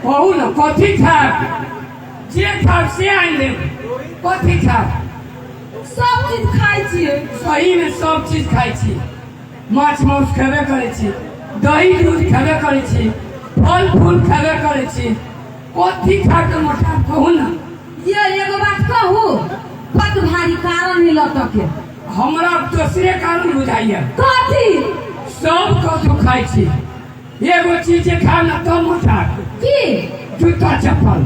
कहू ना कथी खाब जे खाब से आनि लेब कथी खाब सब चीज खाई छियै सही में सब चीज खाई छी माछ मांस खेबे करे छी दही दूध खेबे करे छी फल फूल खेबे करे छी कथी खा के मोटा कहू ना ये एगो बात कहू बड़ भारी कारण ही लटके हमरा दूसरे कारण बुझाइए कथी सब कथू खाई छी एगो चीज खा ना तो मोटा की जूता चप्पल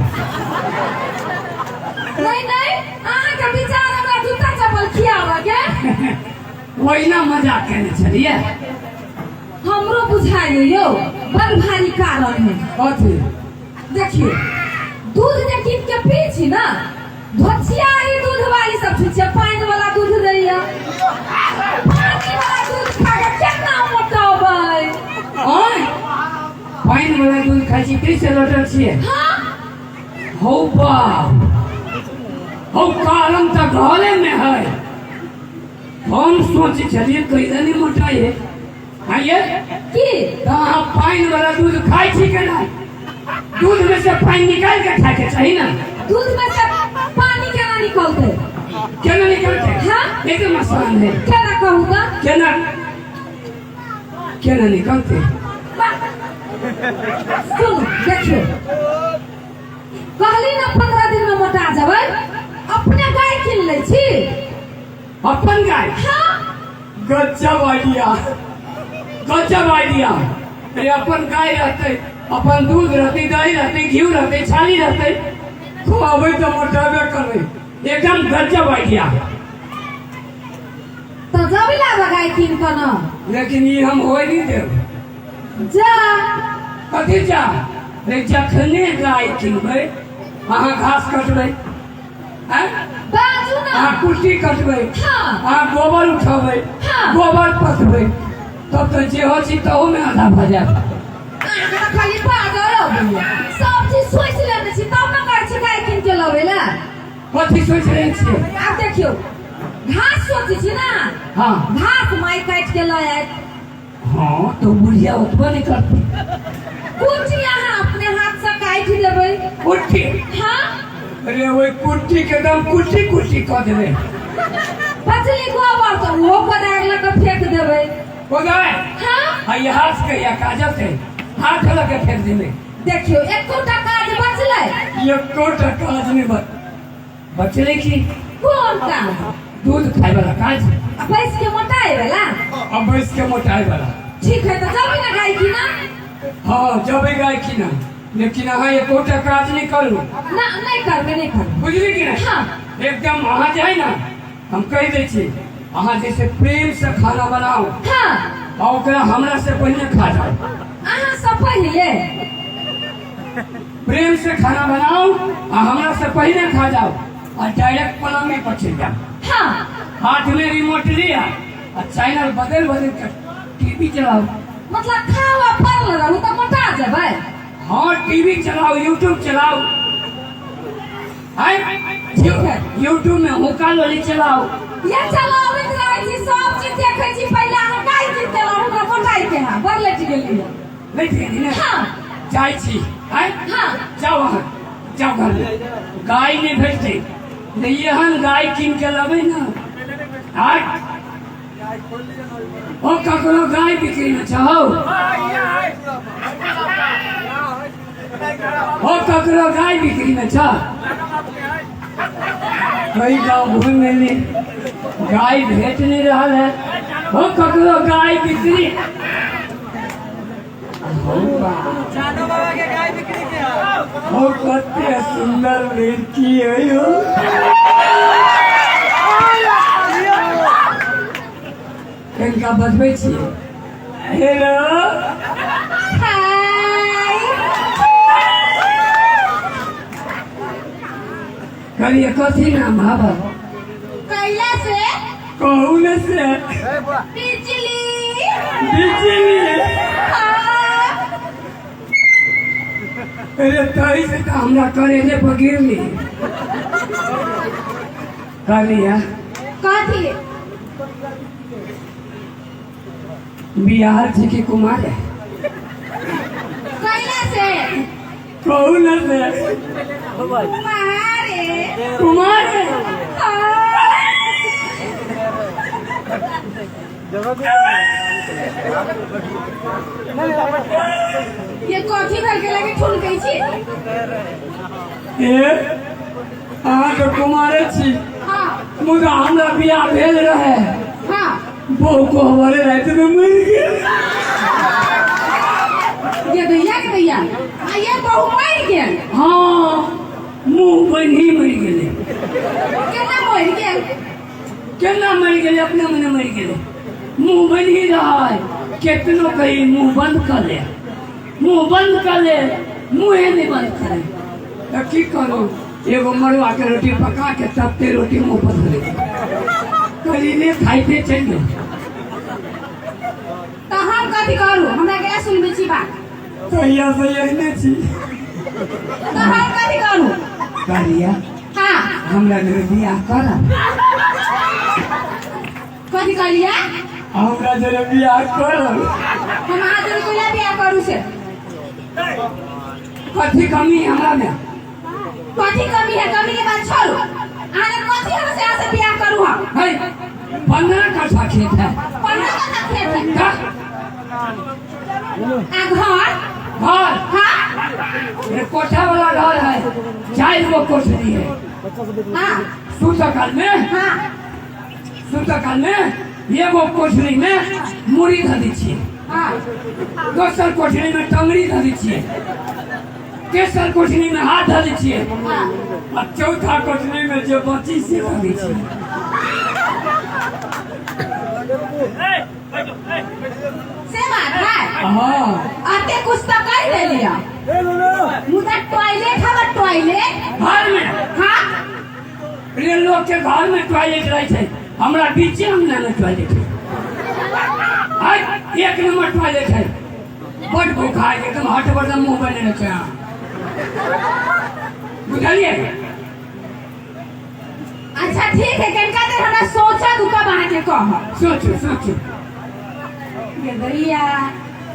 नहीं नहीं अहाँ के विचार हमरा जूता चप्पल खियावा के ओहिना मजाक केने छलिए हमरो बुझाइए यो बड़ भारी कारण है कथी देखिए दूध जे कीन के पी छी ना धोचिया ही दूध वाली सब छी पानी वाला दूध रहिया पानी वाला दूध खा के केतना मोटा होबै ओए पानी वाला दूध खाई छी कैसे लटल छिए हां हो बाप हो कारण तो घरे में है हम सोचे चलिए कैसे नहीं मोटाइए आइए की पानी वाला दूध खाई छी के ना दूध में से पानी निकाल के खाए के चाहिए ना दूध में से पानी केना निकलते केना निकलते हां एकदम आसान है केना कहूँगा केना केना निकलते सुन देखिए कहली ना 15 दिन में मोटा जाबै अपने गाय किन ले छी अपन गाय हां गजब आइडिया अरे अपन गाय रहते अपन दूध रहते दही रहते घी रहते छाली रहते खुआबे तो मोटाबे करे एकदम गजब आइडिया तो जब लाबा गाय किन के ना लेकिन ये हम होय नहीं देब जा कथी जा रे जखने गाय किनबै अहाँ घास कटबै हैं बाजू ना अहाँ कुट्टी कटबै हां अहाँ गोबर उठबै हाँ। गोबर पसबै तब तो जे हो छी तहु में आधा भ जाएत खाली पागल हो गई सब चीज सोच लेने छी तब ना कहै छी गाय किन के लबै ला कथी सोच रहे छियै अब देखियो घास सोची छी ना हाँ घास माई काट के लाए हाँ तो बुढ़िया उठबो नहीं करती कुछ यहाँ अपने हाथ से काट देबै कुट्टी हां अरे वो कुट्टी के दम कुट्टी कुट्टी कर देवे बचली गोबर तो वो कोदार लग के फेंक देबै कोदार हां हई हाथ के या काजल के हाथ लग के फेंक देवे देखियो एको काज बचलै एको काज नहीं बचले की कौन काम दूध खाए वाला काज भैंस के मोटाई वाला अब भैंस के मोटाई वाला ठीक है तो जब ना गाय की ना हाँ जब गाय की ना लेकिन अहाँ एको काज नहीं करू ना नहीं कर बुझली की ना हाँ एकदम अहाँ जाए ना हम कह दे छी अहाँ जैसे प्रेम से खाना बनाओ हां और ओकरा हमरा से पहले खा जाओ अहाँ सब पहले प्रेम से खाना बनाओ और हमरा से पहले खा जाओ और डायरेक्ट पलंग में पर चल जाओ हां हाथ में रिमोट लिया और चैनल बदल कर टीवी चलाओ मतलब खावा पड़ल रहू तो मोटा जेबै हाँ टीवी चलाओ यूट्यूब चलाओ ठीक है यूट्यूब में हुक्का लोली चलाओ ये चलावे रहे छी सब चीज देखे छी पहले हम गाय की चलाऊ हमरा मोटाई के हां बर लेट गेली लेट गेली ना हां जाई छी हां जाओ वहां जाओ घर में गाय नहीं भेटते नहीं हम गाय किन के लबे ना ओ ककरो गाय बिक्री में चाहो ओ ककरो गाय बिक्री में छ कई गाँव घूम ली गाय भेट नहीं रहा है ओ ककरो गाय बिक्री ओ कते सुंदर लड़की है यो कनिका बजबै छियै हेलो करिए कथी नाम हवा कैला से कहू न से बिजली अरे तई से तो हमरा करेले पर गिरली कहलिया कथी बिहार जी की कुमार है कैला से कौन से कुमार है? ये कॉफी करके लगे ठुल गई छी। ए अहाँ तो कुमारे छी। हाँ मुदा हमरा बियाह भेल रहे। हाँ बहू को हमारे रात में मर गया। ये भैया ये बहू मर गया। हाँ मुंह बन ही मर गए। केना मर गया? केना मर गए? अपने मने मर गए। मुंह बन ही रहा है। कितनो कही मुंह बंद कर ले, मुंह बंद कर ले, मुंह नहीं बंद करे तो की करो? एगो मड़ुआ के रोटी पका के तबते रोटी मुंह पर धरे करीने खाइते चल गए। तो हम कथी करू? हमरा के सुनबे छी बात। सैया सैया ने छी। तो हम कथी करू? करिया हाँ हमरा ने बियाह करा। कथी करिया? हमरा जरे बियाह करा। हम आज कोला बियाह करू से कथी कमी हमरा में? कथी कमी है? कमी के बात छोड़ो। आने कथी हम से आज बियाह करू? हम है 15 कट्ठा खेत है। 15 का खेत है। का? घर घर हाँ ये कोठा वाला घर है। 4 गो कोठरी है। हाँ सुतकाल में हाँ सुतकाल में एगो कोठरी में मुड़ी धरी छिए। हाँ दोसर कोठरी में टंगड़ी धरी छिए। तेसर कोठरी में हाथ धरी छिए। और चौथा कोठरी में जो बची से धरी छिए। से बात है। हाँ आते कुछ तो कर ले लिया। मुदा टॉयलेट है टॉयलेट घर में। हाँ ये लोग के घर में टॉयलेट रहे थे। हमरा बीचे अंगना में टॉयलेट है। एक नंबर टॉयलेट है। बड़ भूखा है एकदम हट बर्तन मुंह बने रखे हैं। बुझलिए? अच्छा ठीक है। कनका देर हमरा सोचा दुका बना के कह। सोचो सोचो। ये भैया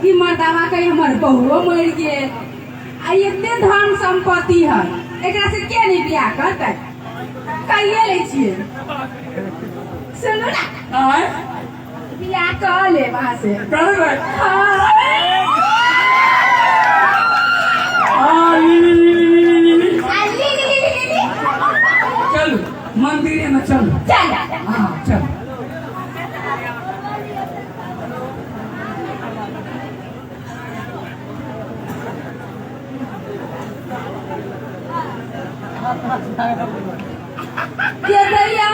ई मर्दावा कहीं हमर बहुओ मर गेल। आ इतने धन संपत्ति है एकरा से के नहीं बियाह करते? कहिए ले छिए। सुनो ना आए बियाह कर ले वहां से। कर ले। हाँ चलो मंदिर में चलो। चल हाँ चलो। ये भैया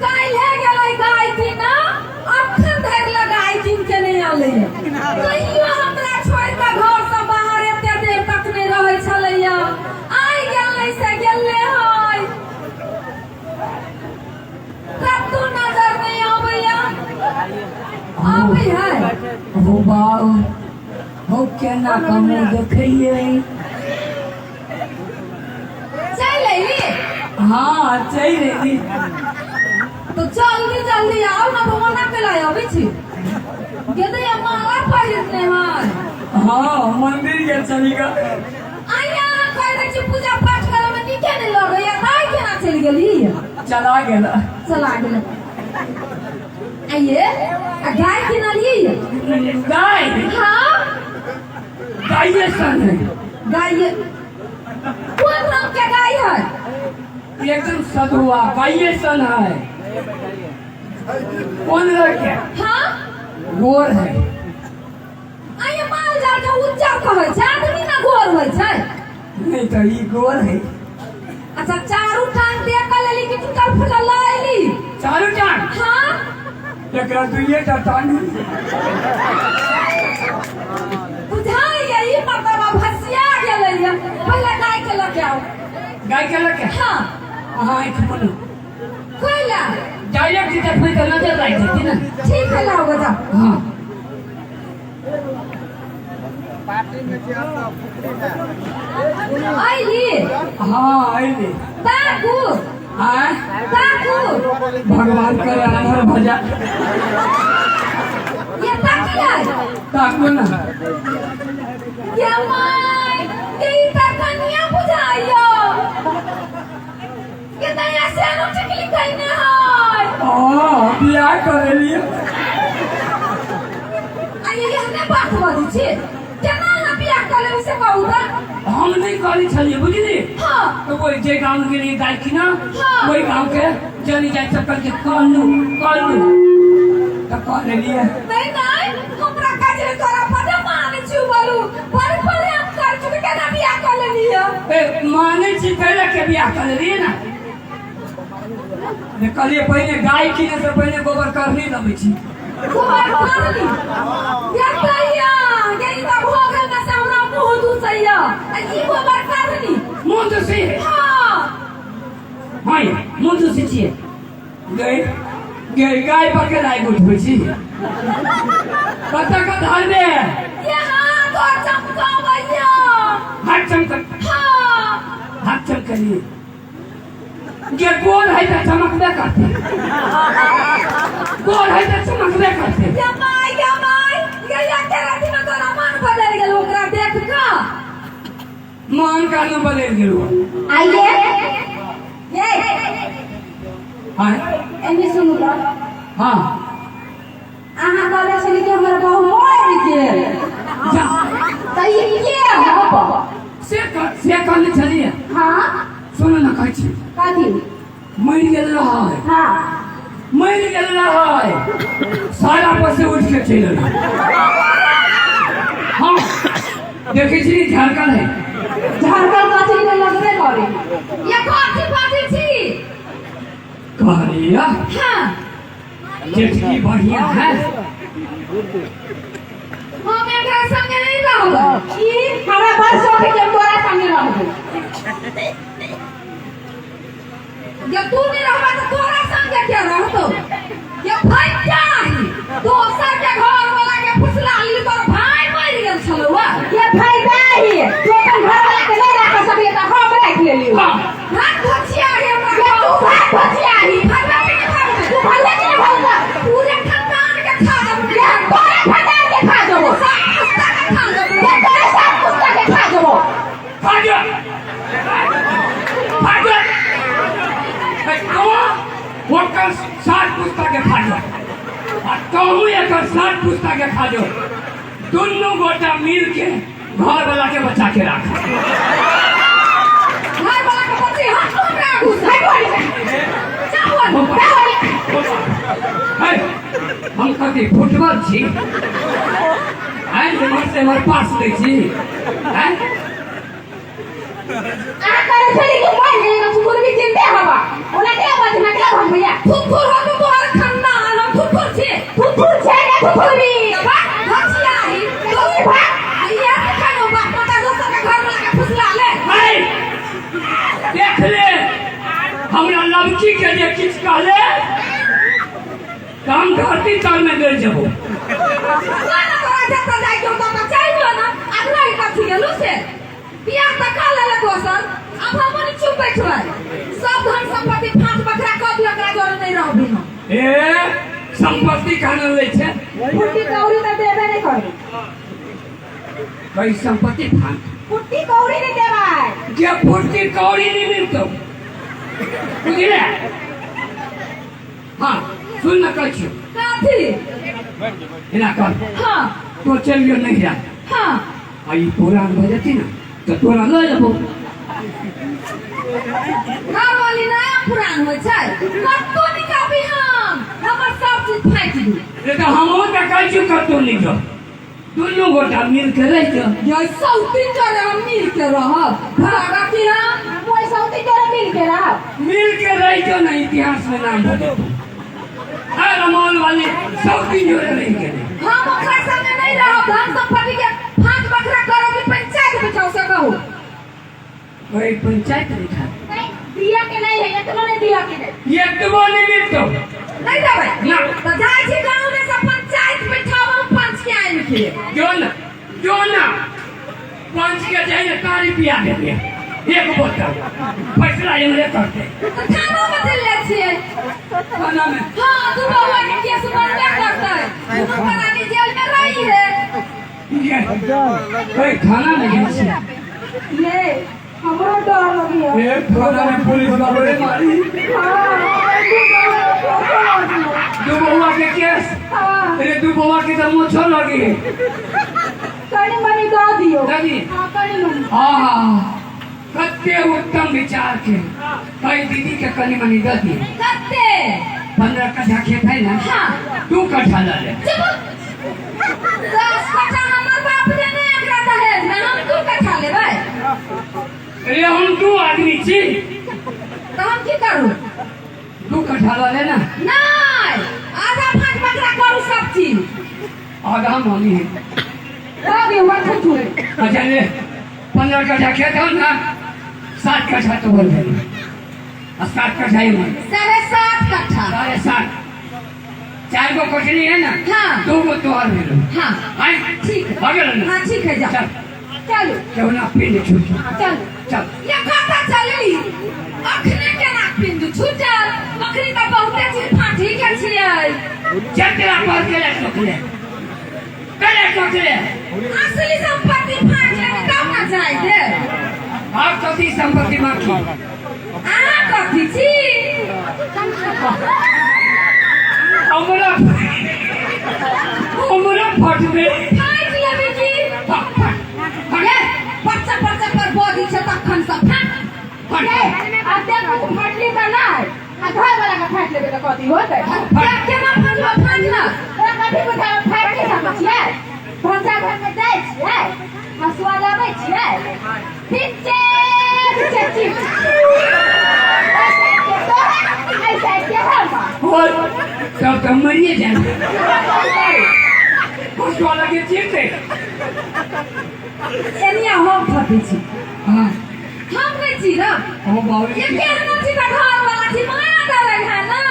काल है गेलै गाय दिन ना अखन धर लगाई दिन के नहीं आले। कहियो हमरा छोड़ के घर से बाहर एते देर तक नहीं रहै छलैया। आई गेलै से गेलै है। कतौ नजर नहीं आबैया। आबै है हो बाऊ हो केना कमो देखिए। चल अइली। हाँ चल रही। तो जल्दी जल्दी आओ ना भगवाना के लाए अबै छी। गेदै माला पहिरने है। हाँ मंदिर के चलेगा। आइया कह दै छी पूजा पाठ करे में नीके नहीं लगैया। गाय केना चल गेली? चला गेला। चला गेल। आइए आ गाय केना लिए? गाय हाँ गाय सन है। गाय कौन रंग के गाय है? एकदम सधुआ गाय सन है। कौन लड़के? हाँ गोर है। आइए माल जाल के उज्जर कहै छै। आदमी ना गोर होइ छै। नहीं तो ये गोर है। अच्छा चारू टांग देख के लेली कि टूटल फूटल लैली? चारू टांग। हाँ एकरा दुइये टा टांग। बुझाई यही मतलब भसिया गेलै। पहले गाय के लके आओ। गाय के लड़के। हाँ हाँ एक बोलो। कोइला डायरेक्ट देखने का नजर लाइक देती ना। ठीक है लाओ बजा। हाँ आइली। हाँ आइले। ताकू हाँ ताकू भगवान करे हमारा भजा। ये ताकिया ताकू ना। ये माय ये तकन से नु टिकली कइने है बियाह करे लिए ये हमने बात बजी छी केना हम बियाह करे से कहू त हम नहीं करी छलिए बुझली हां तो वो जे गांव के लिए गाय की ना हाँ। वही गांव के जनी जाय चक्कर के कहलू तो कह लिए नहीं हमरा काजे तोरा पदे माने छी बोलू पर हम कर चुके केना बियाह कर लिए ए माने छी पहले के बियाह कर लिए ना ने कहलिए पहले गाय किने से पहले गोबर करनी लबे छी गोबर करनी या कहिया गई त भोगल ना सामना मुंह दुसैया ई गोबर करनी मुंह दुसी हां हाय मुंह दुसी छी गाय पकड़ आई गुठ छी कत धार में यहाँ तो चमका भैया हाथ चमक हाँ हाथ चमकली ये गोल है तो चमकबे करते गोल है तो चमकबे करते जमाई ये तेरा दिन तो मन बदल गेल ओकरा देख का मान का न बदल गेलो आइए ये हां एनी सुनु ल हां आहा कहले छली कि हमर बहु मर गेल जा त ई के हब से कहले छलिए हां सुन न कहै छी काथी मर गेल रहा हां मर गेल रहा सारा पर से उठ के चल रहा हां देखे छी झारखंड है झारखंड काथी में लगबे करे ये काथी छी कहलिया हां जेठकी बढ़िया है हम एकरा संगे नहीं रहब की हमरा बरसों के तोरा संगे रहब जब तू नहीं रहबा तो तोरा संगे क्या रहतो ये भाई जाही दोसर के घर वाला के फुसला ली तोर भाई मर गेल छलौआ ये भाई जाही तू अपन घर वाला के नहीं राख सके त हम राख लेली भात भचिया रे हमरा तू भात भचिया ही भगवान के खा तू भले के भौला पूरे खानदान के खा दब ये तोरे खानदान के खा देबो सब पुस्तक के खा देबो ये तोरे सब पुस्तक के खा देबो भागो भागो वकर 60 पुस्तक खा जो आ कहूँ एक 60 पुस्तक खा जो दोनों गोटा मिल के घर वाला के बचा के रख घर वाला के बच्चे हम तो हमरा घुस हम कभी फुटबॉल छी आई से मर पास दे छी हैं आ करे चली के मार गई ना तू भी जिंदे हवा ओला के बात ना के हम भैया फुफुर हो तो तोहर खानदान हम फुफुर छे ना फुफुरी भचिया ही तो ही भाग ये खानो बाप पता दोसर के घर वाला के फुसला ले हाय देख ले हमरा लड़की के जे किछ कहले काम धरती तल में गिर जबो ना तोरा जब जाय के तो चाहिए ना अगला ही कथि गेलु से बियाह तक ले ले दोसर अब हमनी चुप बैठबै सब धन संपत्ति फांस बकरा क दियो एकरा जोर नहीं रहबी हम ए संपत्ति कान ले छे फुट्टी कौड़ी त देबे नहीं करबी भाई संपत्ति फान फुट्टी कौड़ी नहीं देबै के फुट्टी कौड़ी नहीं मिलतो बुझले हां सुन न कछु काथी इना कर हां तो चलियो नहीं जा हां आई पुरान हो जाती ना तो तोरा ले लेबो घर वाली नया पुरान हो छै कत्तो निकाबी हम हमर सब चीज फाइट दी रे तो हमो त कछु कतो नहीं जो दोनों गोटा मिल के रह जो ये सौतीन जरे हम मिल के रहब भागा की हम कोई सौतीन जरे मिल के रह जो ना इतिहास में नाम हो रमोल वाले सौतीन जोड़े नहीं के हम ओकरा संगे नहीं रहब हम संपत्ति के फांस बकरा करब की पंचायत बिठाओ से कहू वही पंचायत लिखा दिया के नहीं है इतना नहीं दिया के नहीं ये तो नहीं मिलतो नहीं देबै ना तो जाय छी गांव में सब पंचायत बिठाओ हम पंच के आइन के जो ना पंच के जाइए तारी पिया देबे एक बोतल फैसला इनले करते तो थाना में चल ले छिए थाना में हां तू बाबा के केस बनबे करतै तू करानी जेल में रही है ये कोई थाना में गई छी ये हमरो डर लगी है। ये थाना में पुलिस बाबरे मारी दू बउआ के केस। अरे दू बउआ की तो मुछो लगी कनी मनी दो दियो। दादी हां कनी मनी। हां कत्ते उत्तम विचार के कई दीदी के कनी मनी दे दी। कत्ते 15 कट्ठा खेत है ना। हां 2 कट्ठा ला ले। 10 कट्ठा हमर बाप ने ने एकरा दहेज में हम 2 कट्ठा लेबै। अरे हम 2 आदमी छी तो हम की करू? 2 कट्ठा ला ले ना। नहीं आधा भाग बकरा करू सब चीज। आधा मानी है आगे मत छुए। अच्छा ले 15 कट्ठा खेत हो ना 7 कट्ठा तो बोल दे। 7 कट्ठा ही बोल। 7.5 कट्ठा। 7.5 4 को कोठरी है ना। हाँ 2 को तो और ले लो। हाँ हां ठीक है। आगे ले। हाँ ठीक है जाओ। चलो क्यों ना पिंड छूट। चल चल ये खाता चलली अखने केना पिंड छूटल? बकरी का बहुते चीज फाटी के छियै। चतरा पर के ले टोकले पहले टोकले असली संपत्ति फाट लेके काम ना जाय दे। आप तो दी संपत्ति मांगी आ कथी छी? हमरा फट दे। फाट लेबे की? अरे बच्चा बच्चा पर बॉडी छ तखन सब फाट। अरे आ देख फाटली त नहीं। आ घर वाला का फाट लेबे त कथी होतै? देख केना फाटलो फाटला। ए कथी बुझा फाट के समझ छियै? भंसा घर में जाइ छियै हसुआ लाबै छियै पीछे पीछे चीज ऐसा के हम और तब तो मरिए जाए। कुछ वाला के चीते एनिया हम फटी छी। हां हम नहीं छी ना। ओ बाबू ये केहनो छी का घर वाला छी माया देले है ना।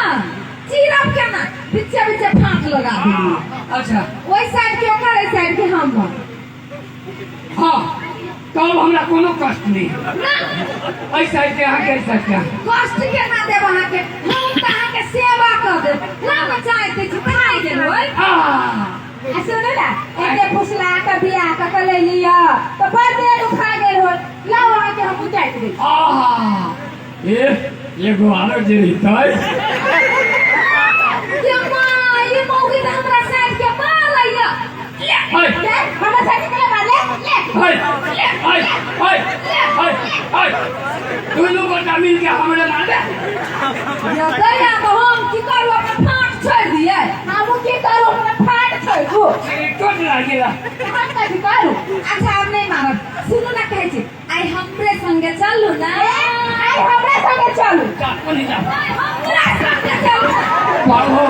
चीरब केना पीछे पीछे फाट लगा देली। अच्छा ओई साइड के ओकर ए साइड के हम हां तब हमरा कोनो कष्ट नहीं। ना ऐसा के आगे ऐसा क्या कष्ट के ना देब अहाँ के। हम त अहाँ के सेवा कर देब। ना चाहते छी खाइ देब। सुनो ना एते फुसला के बियाह क ले लिया तो बड़ देर उठा गेल हो। लाओ अहाँ के हम उतार दे। ये गुआरो जे तय ये मां ये मौगी त हमरा साइड के मार लइया। हाय हमरा साइड के मार ले। हाय हाय हाय हाय हाय दोनों को मिल के हमरे मार दे। या दया तो हम की करू अपन फाट छोड़ दिए। हम की करू अपन फाट छोड़ू। टोट लागेला हम कथी करू? अच्छा अब नहीं मारब। सुनो ना कहै छी आई हमरे संगे चलू ना। आई हमरे संगे चलू। कोनी जा हमरा संगे चलू। बाबू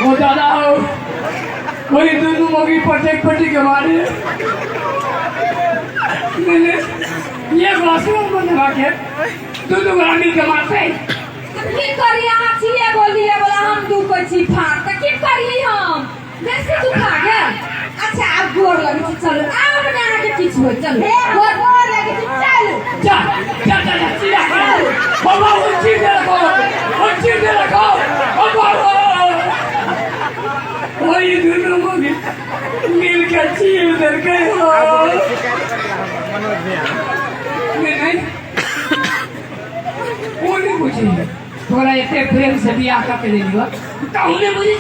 ओ दादा हो कोई दोनों मोगी पटेक के मारे। मैंने ये वासुओं को दबा के दोनों ग्रामीण के मारते। की करी अहाँ छिए बोलिए बोला हम दू को छी फाट त की करी हम? जैसे तू खा गया। अच्छा अब गोर लगे छी चलो। अब ना आके किछ हो चलो। गोर लगे छी चलो। जा जा जा जा चिड़ा बाबा उच्ची दे रखो ओ बाबा वही दोनों मोगी मिल के चील दर गए हो। नहीं वो नहीं पूछे थोड़ा इतने प्रेम से बियाह करके ले लिया तो उन्हें मुझे